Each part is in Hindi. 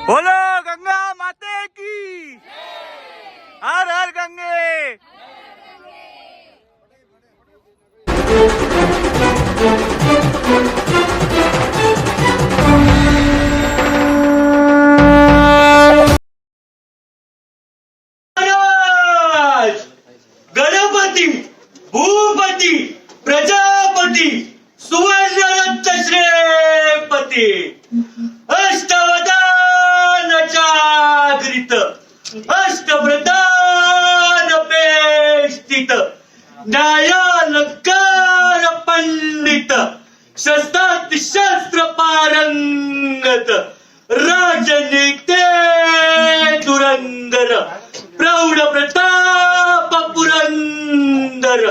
बोलो गंगा माते की, हर हर गंगे। गणपती भूपती प्रजापती सुवर्ण श्रेपती अष्टवदान जागृत अष्टप्रधान पेष्टित न्यायालंकार पंडित शस्त्र पारंगत राजनीते धुरंधर प्रौढ प्रताप पुरंदर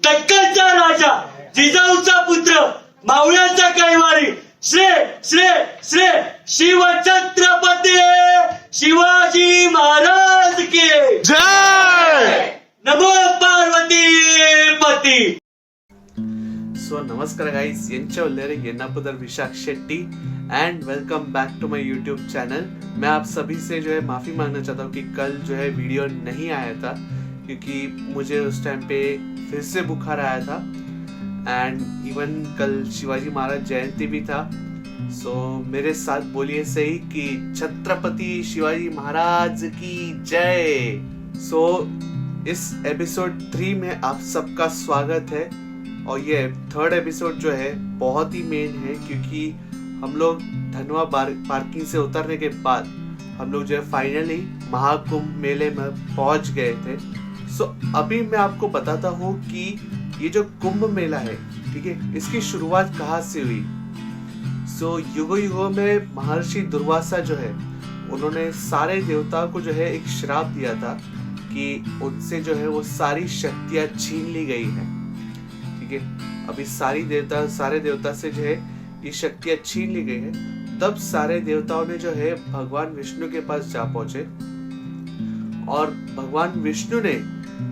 दक्कनचा राजा जिजाऊचा पुत्र मावळ्याचा कैवारी श्री श्री श्री शिवछत्रपती शिवाजी महाराज की जय। नमो पार्वती पती। सो नमस्कार गाइस, येंचे उल्लेरे येन्नापुदर Vishakh Shetty and welcome back to my YouTube channel. मैं आप सभी से जो है माफ़ी मांगना चाहता हूँ कि कल जो है वीडियो नहीं आया था, क्योंकि मुझे उस टाइम पे फिर से बुखार आया था एंड इवन कल शिवाजी महाराज जयंती भी था। सो मेरे साथ बोलिए सही कि छत्रपति शिवाजी महाराज की जय। सो इस एपिसोड 3 में आप सबका स्वागत है और ये थर्ड एपिसोड जो है बहुत ही मेन है, क्योंकि हम लोग धनवा पार्किंग से उतरने के बाद हम लोग जो है फाइनली महाकुंभ मेले में पहुंच गए थे। सो अभी मैं आपको बताता हूँ कि ये जो कुंभ मेला है, ठीक है, इसकी शुरुआत कहाँ से हुई। सो युगों में महर्षि दुर्वासा जो है उन्होंने सारे देवताओं को जो है एक श्राप दिया था कि उनसे जो है वो सारी शक्तियाँ छीन ली गई है, ठीक है। अभी सारे देवता से जो है ये शक्तियाँ छीन ली गई है। तब सारे देवताओं ने जो है भगवान विष्णु के पास जा पहुंचे और भगवान विष्णु ने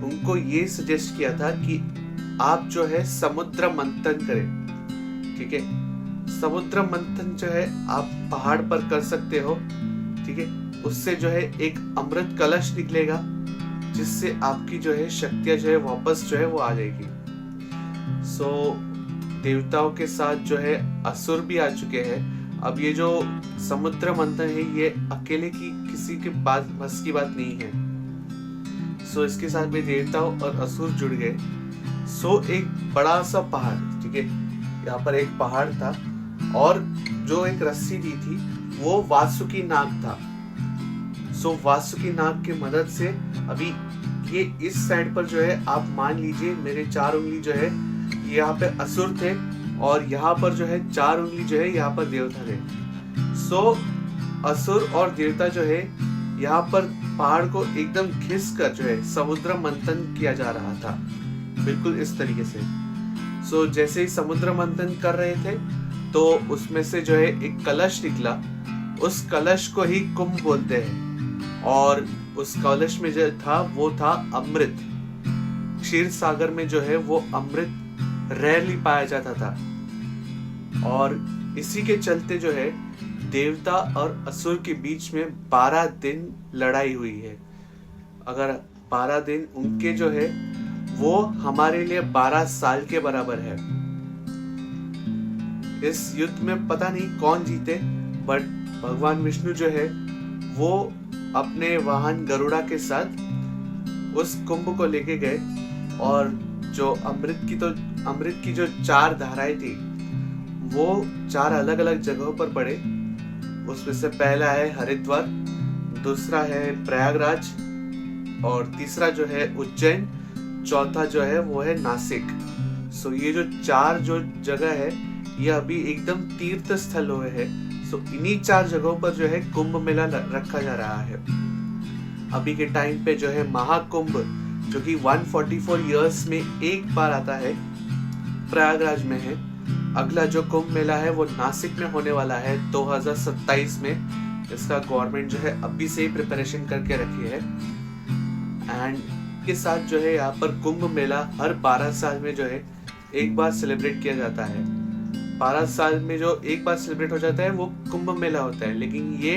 उनको ये सजेस्ट किया था कि आप जो है समुद्र मंथन करें, ठीक है। समुद्र मंथन जो है आप पहाड़ पर कर सकते हो, ठीक है। उससे जो है एक अमृत कलश निकलेगा जिससे आपकी जो है शक्तियां जो है वापस जो है वो आ जाएगी। सो देवताओं के साथ जो है असुर भी आ चुके हैं। अब ये जो समुद्र मंथन है ये अकेले की किसी के पास बस की बात नहीं है। सो इसके साथ भी देवताओं और असुर जुड़ गए। सो एक बड़ा सा पहाड़, ठीक है, यहाँ पर एक पहाड़ था और जो एक रस्सी दी थी वो वासुकी नाग था। सो वासुकी नाग की मदद से अभी ये इस साइड पर जो है आप मान लीजिए मेरे 4 उंगली जो है यहाँ पे असुर थे और यहाँ पर जो है 4 उंगली जो है यहाँ पर देवता थे। सो असुर और देवता जो है यहाँ पर पहाड़ को एकदम घिस कर जो है समुद्र मंथन किया जा रहा था, बिल्कुल इस तरीके से। सो जैसे ही समुद्र मंथन कर रहे थे तो उसमें से जो है एक कलश निकला। उस कलश को ही कुंभ बोलते हैं और उस कलश में जो था वो था अमृत। क्षीर सागर में जो है वो अमृत रेयरली पाया जाता था और इसी के चलते जो है देवता और असुर के बीच में 12 दिन लड़ाई हुई है। अगर 12 दिन उनके जो है वो हमारे लिए 12 साल के बराबर है। इस युद्ध में पता नहीं कौन जीते, बट भगवान विष्णु जो है वो अपने वाहन गरुड़ा के साथ उस कुंभ को लेके गए और जो अमृत की जो 4 धाराएं थी वो 4 अलग अलग जगहों पर पड़े। उसमें से पहला है हरिद्वार, दूसरा है प्रयागराज और तीसरा जो है उज्जैन, चौथा जो है वो है नासिक। सो ये जो 4 जो जगह है ये अभी एकदम तीर्थ स्थल हुए हैं। सो इन्हीं 4 जगहों पर जो है कुंभ मेला रखा जा रहा है। अभी के टाइम पे जो है महाकुंभ जो कि 144 इयर्स में एक बार आता है, प्रयागराज में है। अगला जो कुंभ मेला है वो नासिक में होने वाला है 2027 में। इसका गवर्नमेंट जो है अभी से ही प्रिपरेशन करके रखी है। एंड के साथ जो है यहाँ पर कुंभ मेला हर 12 साल में जो है एक बार सेलिब्रेट किया जाता है। 12 साल में जो एक बार सेलिब्रेट हो जाता है वो कुंभ मेला होता है, लेकिन ये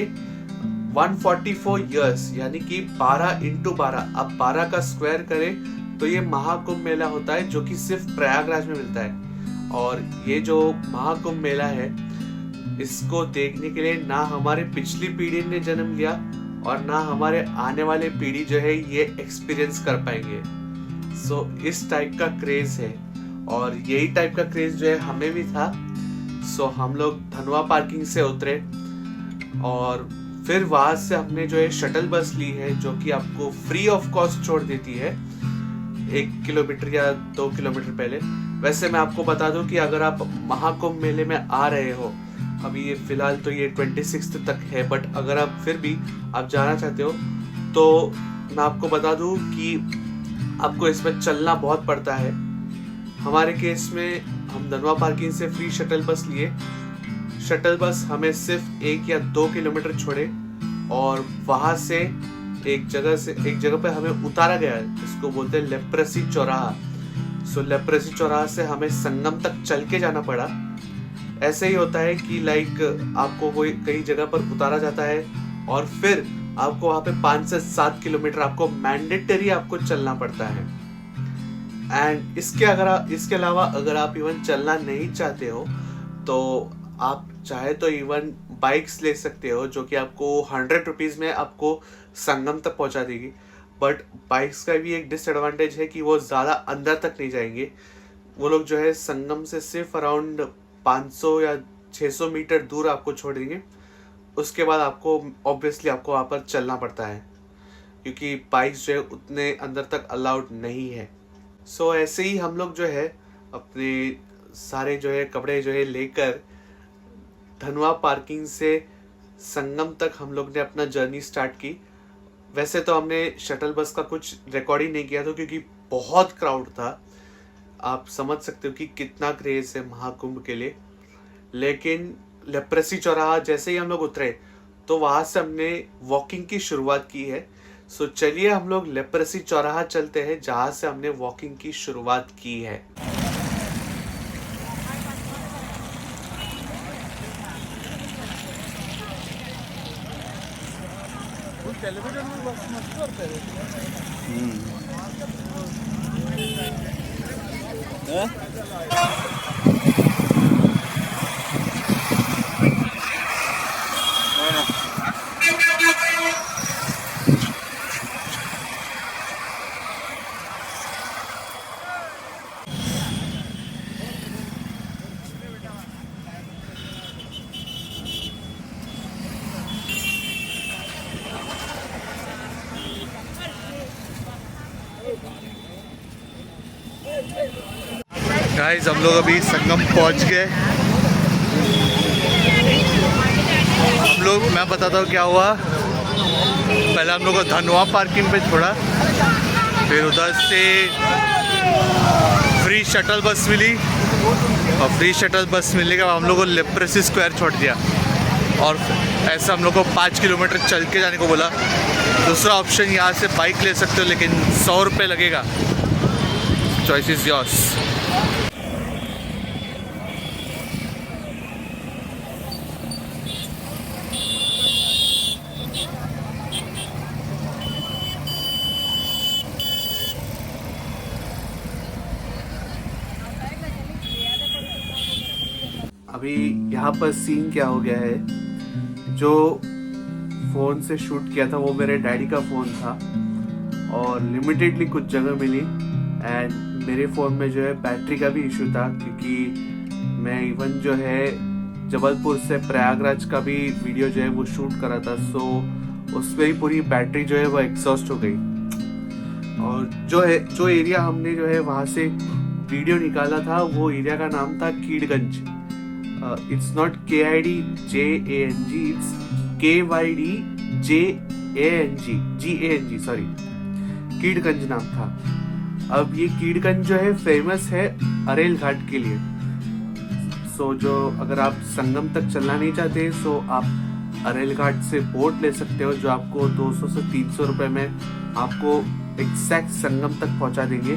144 इयर्स यानी कि 12 इंटू 12, अब 12 का स्क्वायर करें तो ये महाकुंभ मेला होता है, जो कि सिर्फ प्रयागराज में मिलता है। और ये जो महाकुंभ मेला है, इसको देखने के लिए ना हमारे पिछली पीढ़ी ने जन्म लिया और ना हमारे आने वाले पीढ़ी जो है ये एक्सपीरियंस कर पाएंगे। सो इस टाइप का क्रेज है, और यही टाइप का क्रेज जो है हमें भी था। सो हम लोग धनवा पार्किंग से उतरे और फिर वहां से हमने जो है शटल बस ली है, जो कि आपको फ्री ऑफ कॉस्ट छोड़ देती है 1 किलोमीटर या 2 किलोमीटर पहले। वैसे मैं आपको बता दूं कि अगर आप महाकुंभ मेले में आ रहे हो, अभी ये फिलहाल तो ये 26 तक है, बट अगर आप फिर भी आप जाना चाहते हो तो मैं आपको बता दूं कि आपको इसमें चलना बहुत पड़ता है। हमारे केस में हम धनवा पार्किंग से फ्री शटल बस लिए। शटल बस हमें सिर्फ 1 या 2 किलोमीटर छोड़े और वहां से एक जगह पे हमें उतारा गया, जिसको बोलते हैं लेप्रेसी चौराहा। सो लेप्रेसी चौराहा से हमें संगम तक चल के जाना पड़ा। ऐसे ही होता है कि लाइक आपको कोई कई जगह पर उतारा जाता है और फिर आपको वहां पे 5 से 7 किलोमीटर आपको मैंडेटरी आपको चलना पड़ता है। एंड इसके अलावा अगर आप इवन चलना नहीं चाहते हो तो आप चाहे तो इवन बाइक्स ले सकते हो, जो कि आपको 100 रुपीज में आपको संगम तक पहुंचा देगी। बट बाइक्स का भी एक डिसएडवांटेज है कि वो ज़्यादा अंदर तक नहीं जाएंगे। वो लोग जो है संगम से सिर्फ अराउंड 500 या 600 मीटर दूर आपको छोड़ देंगे। उसके बाद आपको ऑब्वियसली आपको वहाँ पर चलना पड़ता है, क्योंकि बाइक्स जो है उतने अंदर तक अलाउड नहीं है। सो ऐसे ही हम लोग जो है अपने सारे जो है कपड़े जो है लेकर धनवा पार्किंग से संगम तक हम लोग ने अपना जर्नी स्टार्ट की। वैसे तो हमने शटल बस का कुछ रिकॉर्ड ही नहीं किया था, क्योंकि बहुत क्राउड था। आप समझ सकते हो कि कितना क्रेज है महाकुंभ के लिए। लेकिन लेप्रेसी चौराहा जैसे ही हम लोग उतरे तो वहां से हमने वॉकिंग की शुरुआत की है। सो चलिए हम लोग लेप्रेसी चौराहा चलते हैं, जहां से हमने वॉकिंग की शुरुआत की है। गाइस हम लोग अभी संगम पहुंच गए। मैं बताता हूँ क्या हुआ। पहले हम लोग को धनवा पार्किंग पे छोड़ा, फिर उधर से फ्री शटल बस मिली, और फ्री शटल बस मिलने के बाद हम लोग को लेप्रेसी स्क्वायर छोड़ दिया, और ऐसा हम लोग को 5 किलोमीटर चल के जाने को बोला। दूसरा ऑप्शन यहाँ से बाइक ले सकते हो, लेकिन 100 रुपये लगेगा। Choice is yours. अभी यहाँ पर सीन क्या हो गया है, जो फ़ोन से शूट किया था वो मेरे डैडी का फ़ोन था, और लिमिटेडली कुछ जगह मिली। एंड मेरे फ़ोन में जो है बैटरी का भी इशू था, क्योंकि मैं इवन जो है जबलपुर से प्रयागराज का भी वीडियो जो है वो शूट करा था। सो उसमें ही पूरी बैटरी जो है वो एग्जॉस्ट हो गई। और जो एरिया हमने जो है वहाँ से वीडियो निकाला था, वो एरिया का नाम था Kydganj. It's not KIDJANG, it's KYDJANG, sorry, Kydganj नाम था। अब ये कीड़गंज जो है फेमस है अरेल घाट के लिए। सो जो अगर आप संगम तक चलना नहीं चाहते सो आप अरेल घाट से बोट ले सकते हो, जो आपको 200 से 300 रुपए में आपको एग्जैक्ट संगम तक पहुंचा देंगे।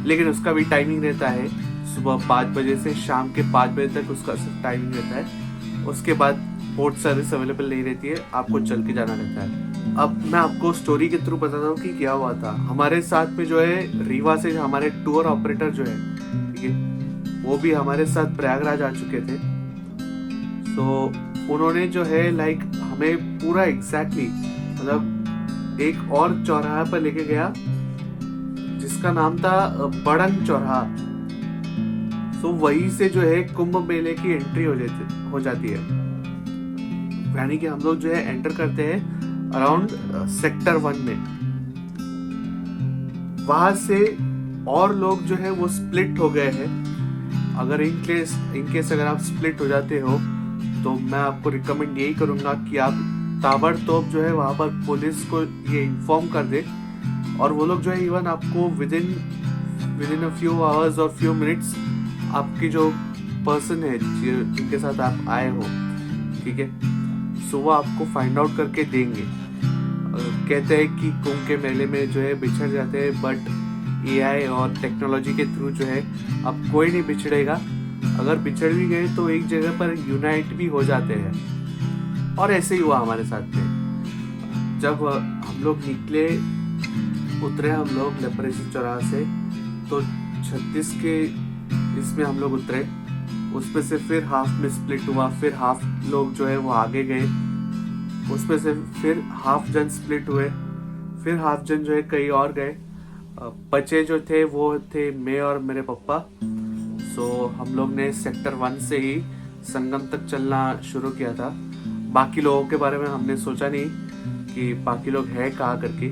लेकिन उसका भी टाइमिंग रहता है, सुबह 5 बजे से शाम के 5 बजे तक उसका टाइमिंग रहता है। उसके बाद बोट सर्विस अवेलेबल नहीं रहती है, आपको चल के जाना रहता है। अब मैं आपको स्टोरी के थ्रू बताता हूँ कि क्या हुआ था हमारे साथ में। जो है रीवा से हमारे टूर ऑपरेटर जो है, ठीक है, वो भी हमारे साथ प्रयागराज आ चुके थे। तो उन्होंने जो है लाइक हमें पूरा एग्जैक्टली मतलब एक और चौराहा पर लेके गया जिसका नाम था बड़ंग चौराहा। तो वहीं से जो है कुंभ मेले की एंट्री हो जाती है, यानी कि हम लोग जो है एंटर करते हैं अराउंड सेक्टर 1 में। वहां से और लोग जो है वो स्प्लिट हो गए हैं। अगर इन केस अगर आप स्प्लिट हो जाते हो तो मैं आपको रिकमेंड यही करूंगा कि आप ताबड़तोड़ जो है वहां पर पुलिस को ये इन्फॉर्म कर दे, और वो लोग जो है इवन आपको with in a few hours और फ्यू मिनट्स आपकी जो पर्सन है जिनके साथ आप आए हो, ठीक है, सो वो आपको फाइंड आउट करके देंगे। कहते हैं कि कुंभ के मेले में जो है बिछड़ जाते हैं, बट एआई और टेक्नोलॉजी के थ्रू जो है अब कोई नहीं बिछड़ेगा। अगर बिछड़ भी गए तो एक जगह पर यूनाइट भी हो जाते हैं। और ऐसे ही हुआ हमारे साथ में। जब हम लोग उतरे हम लोग लेपरेसी चौराहा से, तो 36 के इसमें हम लोग उतरे। उसमें से फिर हाफ में स्प्लिट हुआ, फिर हाफ लोग जो है वो आगे गए, उसमें से फिर हाफ जन स्प्लिट हुए, फिर हाफ जन जो है कहीं और गए। बचे जो थे वो थे मैं और मेरे पापा। सो हम लोग ने सेक्टर 1 से ही संगम तक चलना शुरू किया था। बाकी लोगों के बारे में हमने सोचा नहीं कि बाकी लोग हैं कहाँ करके।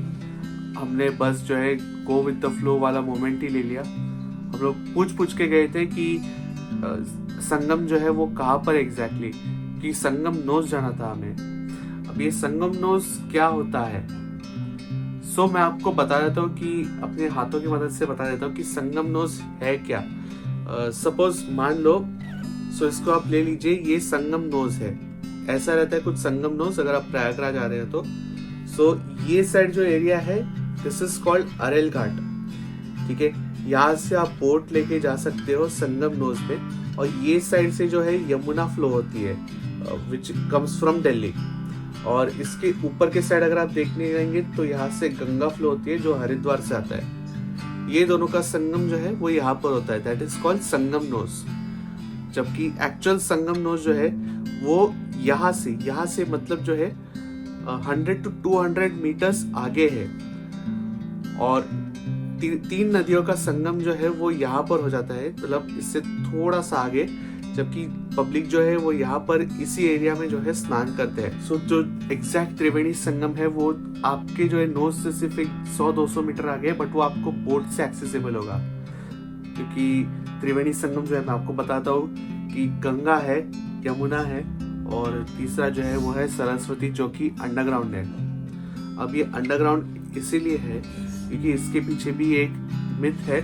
हमने बस जो है गो विद द फ्लो वाला मोमेंट ही ले लिया। हम लोग पूछ के गए थे कि संगम जो है वो कहाँ पर एग्जैक्टली, कि संगम नोज जाना था हमें। अब ये संगम नोज क्या होता है, सो मैं आपको बता देता हूँ कि अपने हाथों की मदद से बता देता हूँ कि संगम नोज है क्या। सपोज मान लो, सो इसको आप ले लीजिए, ये संगम नोज है। ऐसा रहता है कुछ संगम नोज अगर आप प्रयागराज आ रहे हो तो। सो ये साइड जो एरिया है दिस इज कॉल्ड अरेल घाट, ठीक है। यहाँ से आप बोट लेके जा सकते हो संगम नोज पे, और ये साइड से जो है यमुना फ्लो होती है विच कम्स फ्रॉम दिल्ली। और इसके ऊपर के साइड अगर आप देखने जाएंगे तो यहाँ से गंगा फ्लो होती है जो हरिद्वार से आता है। ये दोनों का संगम जो है वो यहाँ पर होता है, that is called Sangam nose. जबकि एक्चुअल संगम नोज जो है वो यहाँ से मतलब जो है 100 to 200 मीटर्स आगे है। और 3 नदियों का संगम जो है वो यहाँ पर हो जाता है, मतलब इससे थोड़ा सा आगे। जबकि पब्लिक जो है वो यहाँ पर इसी एरिया में जो है स्नान करते हैं। सो जो एग्जैक्ट त्रिवेणी संगम है वो आपके जो है नोज से सिर्फ 100-200 मीटर आगे है, बट वो आपको बोट से एक्सेसिबल होगा। क्योंकि त्रिवेणी संगम जो है मैं आपको बताता हूँ कि गंगा है, यमुना है, और तीसरा जो है वो है सरस्वती, जो कि अंडरग्राउंड है। अब ये अंडरग्राउंड इसीलिए है क्योंकि इसके पीछे भी एक मिथ है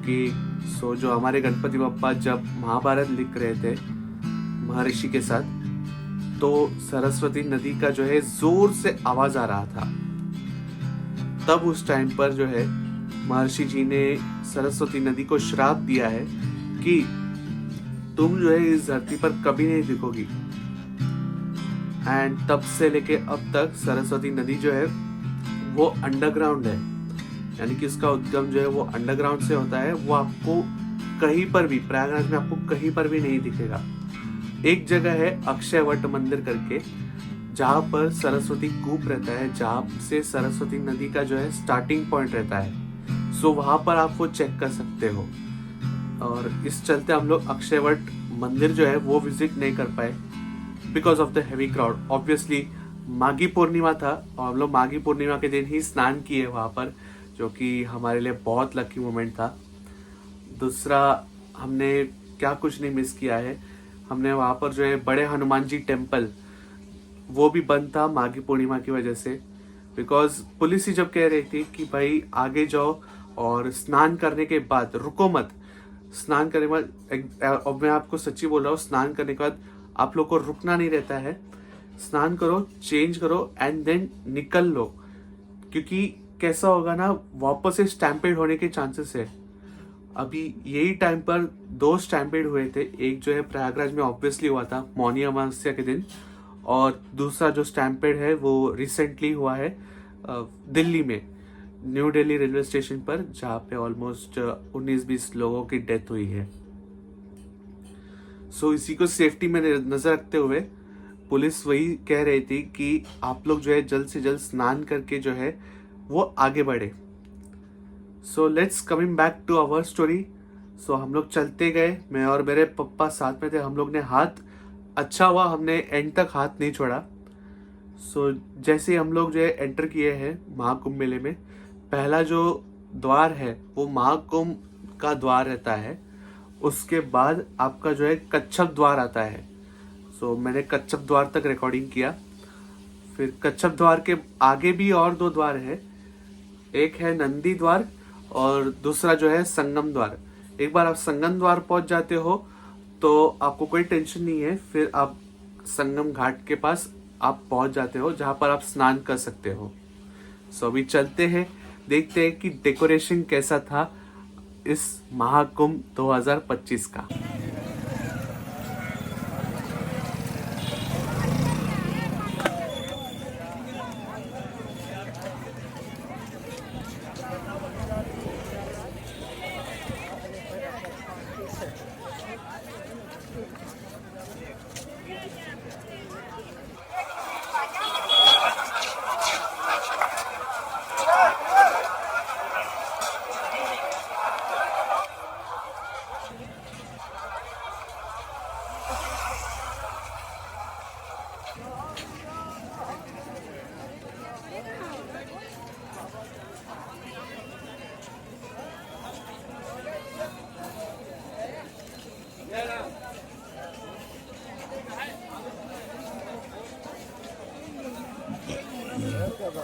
कि जो हमारे गणपति बप्पा जब महाभारत लिख रहे थे महर्षि के साथ, तो सरस्वती नदी का जो है जोर से आवाज आ रहा था। तब उस टाइम पर जो है महर्षि जी ने सरस्वती नदी को श्राप दिया है कि तुम जो है इस धरती पर कभी नहीं दिखोगी। एंड तब से लेके अब तक सरस्वती नदी जो है वो अंडरग्राउंड है, यानी कि उसका उद्गम जो है वो अंडरग्राउंड से होता है। वो आपको कहीं पर भी प्रयागराज में आपको कहीं पर भी नहीं दिखेगा। एक जगह है अक्षयवट मंदिर करके, जहाँ पर सरस्वती कूप रहता है, जहाँ से सरस्वती नदी का जो है स्टार्टिंग पॉइंट रहता है। सो वहां पर आप वो चेक कर सकते हो। और इस चलते हम लोग अक्षयवट मंदिर जो है वो विजिट नहीं कर पाए because of the heavy crowd. Obviously Maghi Purnima था और हम लोग माघी पूर्णिमा के दिन ही स्नान किए वहां पर, जो कि हमारे लिए बहुत लकी मोमेंट था। दूसरा, हमने क्या कुछ नहीं मिस किया है, हमने वहां पर जो है बड़े हनुमान जी टेम्पल, वो भी बंद था माघी पूर्णिमा की वजह से। बिकॉज पुलिस ही जब कह रही थी कि भाई आगे जाओ और स्नान करने के बाद रुको मत, स्नान करने के बाद, और मैं आपको सच्ची बोल रहा हूँ, स्नान करने के बाद आप लोग को रुकना नहीं रहता है। स्नान करो, चेंज करो एंड देन निकल लो, क्योंकि कैसा होगा ना, वापस से स्टैम्पेड होने के चांसेस है। अभी यही टाइम पर 2 स्टैम्पेड हुए थे। एक जो है प्रयागराज में ऑब्वियसली हुआ था मौनी अमावस्या के दिन, और दूसरा जो स्टैम्पेड है वो रिसेंटली हुआ है दिल्ली में, न्यू दिल्ली रेलवे स्टेशन पर, जहाँ पे ऑलमोस्ट 19-20 लोगों की डेथ हुई है। सो इसी को सेफ्टी में नजर रखते हुए पुलिस वही कह रही थी कि आप लोग जो है जल्द से जल्द स्नान करके जो है वो आगे बढ़े। So let's coming back to our story. So हम लोग चलते गए, मैं और मेरे पप्पा साथ में थे। हम लोग ने हाथ, अच्छा हुआ हमने एंड तक हाथ नहीं छोड़ा। सो जैसे हम लोग जो है एंटर किए हैं महाकुंभ मेले में, पहला जो द्वार है वो महाकुंभ का द्वार रहता है। उसके बाद आपका जो है कच्छप द्वार आता है। सो मैंने कच्छप द्वार तक रिकॉर्डिंग किया। फिर कच्छप द्वार के आगे भी और 2 द्वार है, एक है नंदी द्वार और दूसरा जो है संगम द्वार। एक बार आप संगम द्वार पहुंच जाते हो तो आपको कोई टेंशन नहीं है, फिर आप संगम घाट के पास आप पहुंच जाते हो, जहां पर आप स्नान कर सकते हो। सो अभी चलते हैं, देखते हैं कि डेकोरेशन कैसा था इस महाकुंभ 2025 का।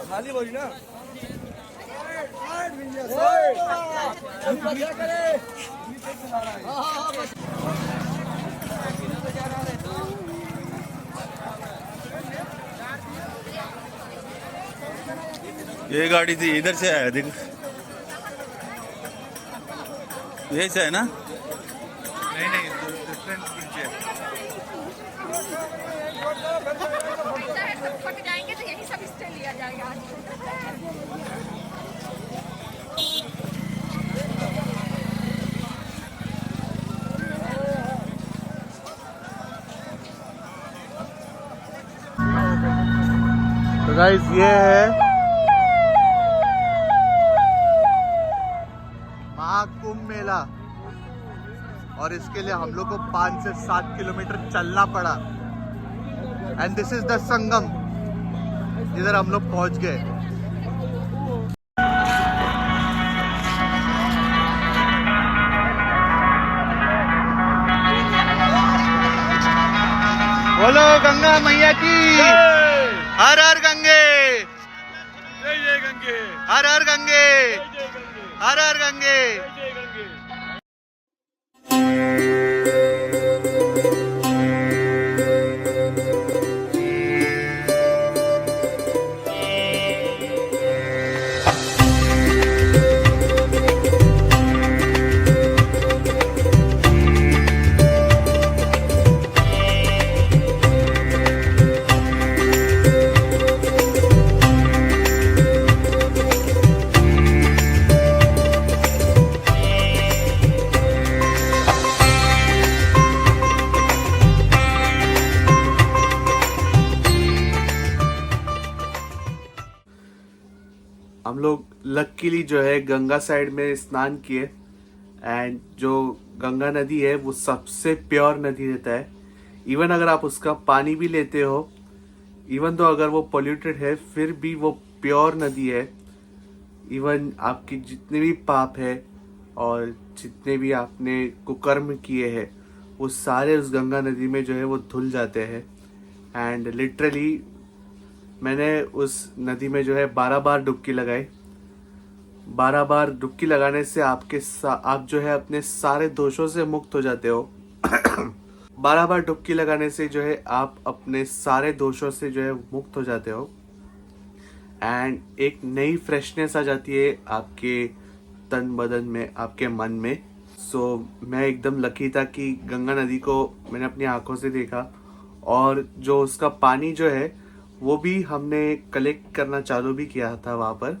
खाली बोली ना। ये गाड़ी थी, इधर से आया देख, यही से है ना? नहीं नहीं, डिफरेंट ब्रिज है। पक जाएंगे तो यही सब स्टे लिया जाएगा। तो गाइस ये है महाकुंभ मेला, और इसके लिए हम लोग को 5 से 7 किलोमीटर चलना पड़ा। एंड दिस इज द संगम, जिधर हम लोग पहुंच गए। बोलो गंगा मैया की, हर हर गंगे, जय जय गंगे, हर हर गंगे, जय गंगे, हर हर गंगे। जय गंगे। हम लोग लकीली जो है गंगा साइड में स्नान किए, एंड जो गंगा नदी है वो सबसे प्योर नदी रहता है। इवन अगर आप उसका पानी भी लेते हो, इवन तो अगर वो पोल्यूटेड है, फिर भी वो प्योर नदी है। इवन आपकी जितने भी पाप है और जितने भी आपने कुकर्म किए हैं, वो सारे उस गंगा नदी में जो है वो धुल जाते हैं। एंड लिटरली मैंने उस नदी में जो है 12 बार डुबकी लगाई। 12 बार डुबकी लगाने से आप जो है अपने सारे दोषों से मुक्त हो जाते हो। 12 बार डुबकी लगाने से जो है आप अपने सारे दोषों से जो है मुक्त हो जाते हो एंड एक नई फ्रेशनेस आ जाती है आपके तन बदन में, आपके मन में। मैं एकदम लकी था कि गंगा नदी को मैंने अपनी आंखों से देखा और जो उसका पानी जो है वो भी हमने कलेक्ट करना चालू भी किया था वहाँ पर।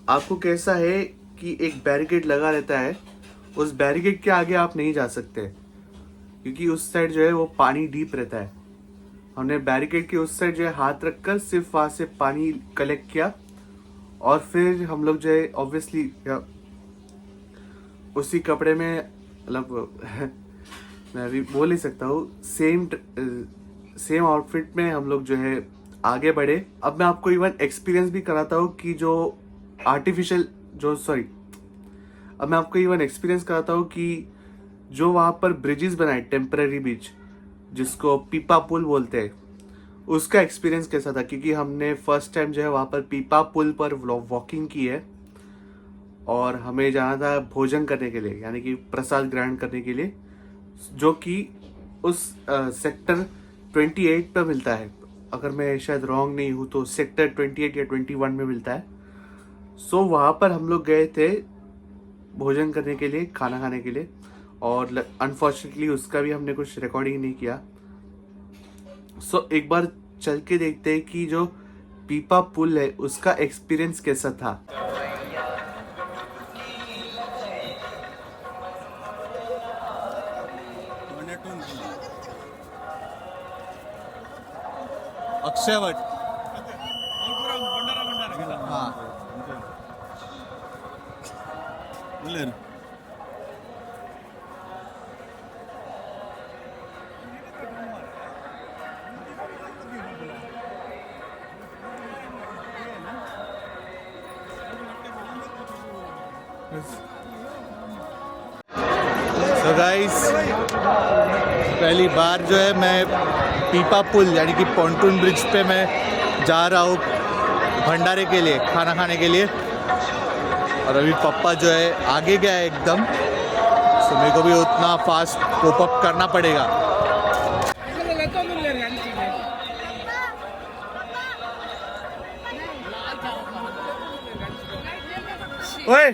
आपको कैसा है कि एक बैरिकेड लगा रहता है, उस बैरिकेड के आगे आप नहीं जा सकते क्योंकि उस साइड जो है वो पानी डीप रहता है। हमने बैरिकेड के उस साइड जो है हाथ रखकर सिर्फ वहाँ से पानी कलेक्ट किया और फिर हम लोग जो है ऑब्वियसली उसी कपड़े में, मतलब मैं अभी बोल ही सकता हूँ, सेम आउटफिट में हम लोग जो है आगे बढ़े। अब मैं आपको इवन एक्सपीरियंस भी कराता हूँ कि अब मैं आपको इवन एक्सपीरियंस कराता हूँ कि जो वहाँ पर ब्रिजेस बनाए, टेम्पररी ब्रिज जिसको पीपा पुल बोलते हैं, उसका एक्सपीरियंस कैसा था। क्योंकि हमने फर्स्ट टाइम जो है वहाँ पर पीपा पुल पर वॉकिंग की है और हमें जाना था भोजन करने के लिए, यानी कि प्रसाद ग्रहण करने के लिए, जो कि उस सेक्टर 28 पे मिलता है। अगर मैं शायद रॉन्ग नहीं हूँ तो सेक्टर 28 या 21 में मिलता है। वहाँ पर हम लोग गए थे भोजन करने के लिए, खाना खाने के लिए, और अनफॉर्चुनेटली उसका भी हमने कुछ रिकॉर्डिंग नहीं किया। एक बार चल के देखते हैं कि जो पीपा पुल है उसका एक्सपीरियंस कैसा था। अक्षयवट हाँ बोले ना। So guys, पहली बार जो है मैं पीपा पुल यानी कि पॉन्टून ब्रिज पे मैं जा रहा हूँ भंडारे के लिए, खाना खाने के लिए। और अभी पापा जो है आगे गया है एकदम, तो मेरे को भी उतना फास्ट कोप अप करना पड़ेगा। ओए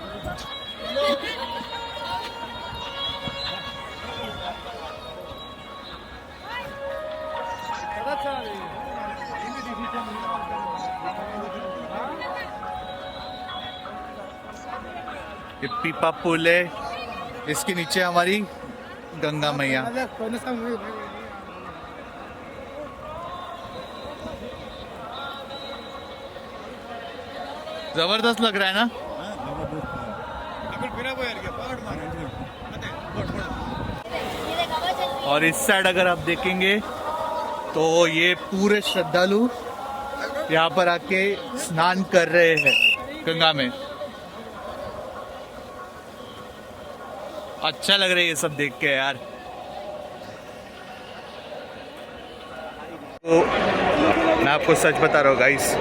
ये पीपा पुल है, इसके नीचे हमारी गंगा मैया। जबरदस्त लग रहा है ना। और इस साइड अगर आप देखेंगे तो ये पूरे श्रद्धालु यहाँ पर आके स्नान कर रहे हैं गंगा में। अच्छा लग रहा है ये सब देख के यार। तो मैं आपको सच बता रहा हूँ गाइस,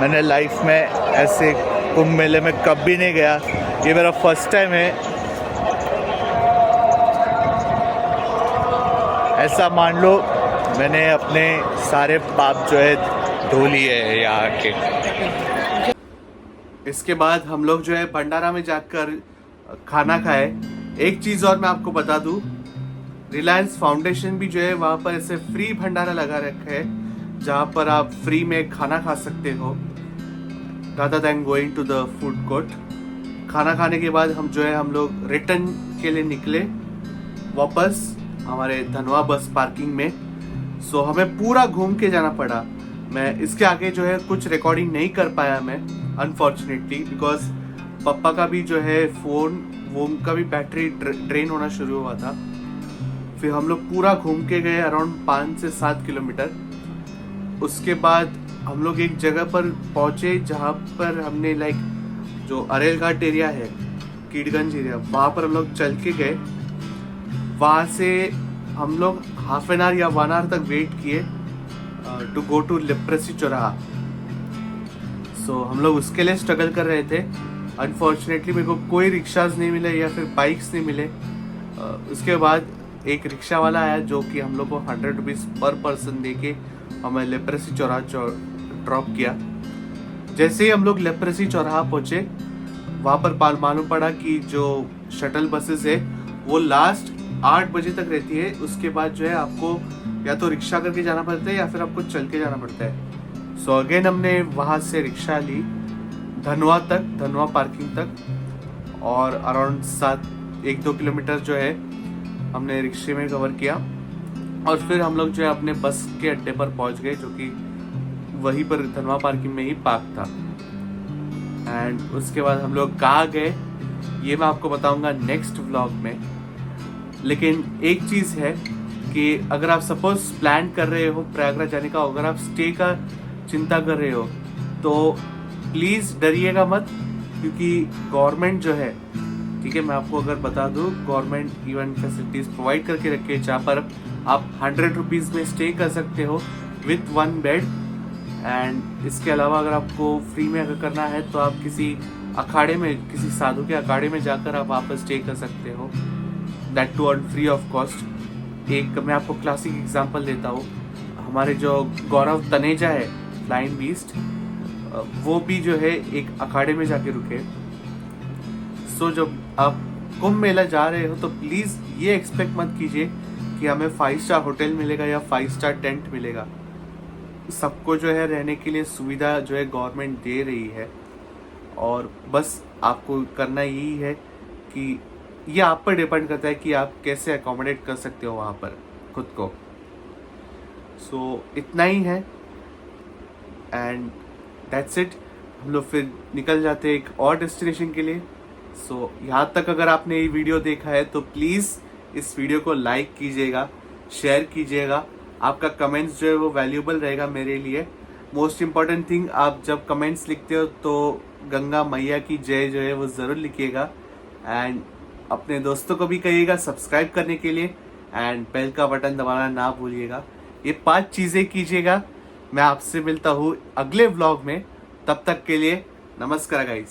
मैंने लाइफ में ऐसे कुंभ मेले में कभी नहीं गया, ये मेरा फर्स्ट टाइम है। ऐसा मान लो मैंने अपने सारे पाप जो है धो लिए हैं यहाँ आके। इसके बाद हम लोग जो है भंडारा में जाकर खाना खाए। एक चीज़ और मैं आपको बता दूं, रिलायंस फाउंडेशन भी जो है वहाँ पर ऐसे फ्री भंडारा लगा रखा है जहाँ पर आप फ्री में खाना खा सकते हो rather than going to the food court। खाना खाने के बाद हम लोग रिटर्न के लिए निकले वापस हमारे धनवा बस पार्किंग में। हमें पूरा घूम के जाना पड़ा। मैं इसके आगे जो है कुछ रिकॉर्डिंग नहीं कर पाया मैं, अनफॉर्चुनेटली, बिकॉज पापा का भी जो है फ़ोन का भी बैटरी ड्रेन होना शुरू हुआ था। फिर हम लोग पूरा घूम के गए अराउंड 5 से 7 किलोमीटर। उसके बाद हम लोग एक जगह पर पहुंचे जहाँ पर हमने जो अरेल घाट एरिया है, कीड़गंज एरिया, वहाँ पर हम लोग चल के गए। वहाँ से हम लोग हाफ एन आवर या 1 आवर तक वेट किए टू गो टू लेप्रेसी चौराहा। हम लोग उसके लिए स्ट्रगल कर रहे थे। अनफॉर्चुनेटली मेरे को कोई रिक्शाज नहीं मिले या फिर बाइक्स नहीं मिले। उसके बाद एक रिक्शा वाला आया जो कि हम लोग को 100 रुपीज़ पर पर्सन दे के हमें लेप्रेसी चौराहा ड्रॉप किया। जैसे ही हम लोग लेप्रेसी चौराहा पहुँचे वहाँ पर मालूम पड़ा कि जो शटल बसेस है वो लास्ट 8 बजे तक रहती है। उसके बाद जो है आपको या तो रिक्शा करके जाना पड़ता है या फिर आपको चल के जाना पड़ता है। सो अगेन हमने वहाँ से रिक्शा ली धनवा पार्किंग तक और अराउंड 1-2 किलोमीटर जो है हमने रिक्शे में कवर किया और फिर हम लोग जो है अपने बस के अड्डे पर पहुंच गए जो कि वहीं पर धनवा पार्किंग में ही पार्क था। एंड उसके बाद हम लोग कहाँ गए ये मैं आपको बताऊंगा नेक्स्ट व्लॉग में। लेकिन एक चीज़ है कि अगर आप सपोज प्लान कर रहे हो प्रयागराज जाने का, अगर आप स्टे का चिंता कर रहे हो तो प्लीज़ डरिएगा मत, क्योंकि गवर्नमेंट जो है, ठीक है मैं आपको अगर बता दूँ, गवर्नमेंट इवन फैसिलिटीज़ प्रोवाइड करके रखी है जहाँ पर आप 100 रुपीज़ में स्टे कर सकते हो विथ 1 बेड। एंड इसके अलावा अगर आपको फ्री में अगर करना है तो आप किसी अखाड़े में, किसी साधु के अखाड़े में जाकर आप वहाँ पर स्टे कर सकते हो, that too on free of cost. एक मैं आपको क्लासिक एग्जांपल देता हूँ, हमारे जो गौरव तनेजा है फ्लाइंग बीस्ट, वो भी जो है एक अखाड़े में जाके रुके। सो जब आप कुंभ मेला जा रहे हो तो प्लीज़ ये एक्सपेक्ट मत कीजिए कि हमें 5 स्टार होटल मिलेगा या 5 स्टार टेंट मिलेगा। सबको जो है रहने के लिए सुविधा जो है गवर्नमेंट दे रही है और बस आपको करना यही है कि ये आप पर डिपेंड करता है कि आप कैसे अकोमोडेट कर सकते हो वहाँ पर खुद को। सो इतना ही है एंड दैट्स इट। हम लोग फिर निकल जाते हैं एक और डेस्टिनेशन के लिए। सो यहाँ तक अगर आपने ये वीडियो देखा है तो प्लीज़ इस वीडियो को लाइक कीजिएगा, शेयर कीजिएगा। आपका कमेंट्स जो है वो वैल्यूबल रहेगा मेरे लिए। मोस्ट इम्पॉर्टेंट थिंग, आप जब कमेंट्स लिखते हो तो गंगा मैया की जय जो है वो ज़रूर लिखिएगा एंड अपने दोस्तों को भी कहिएगा सब्सक्राइब करने के लिए एंड बेल का बटन दबाना ना भूलिएगा। ये 5 चीज़ें कीजिएगा। मैं आपसे मिलता हूँ अगले व्लॉग में, तब तक के लिए नमस्कार गाइस।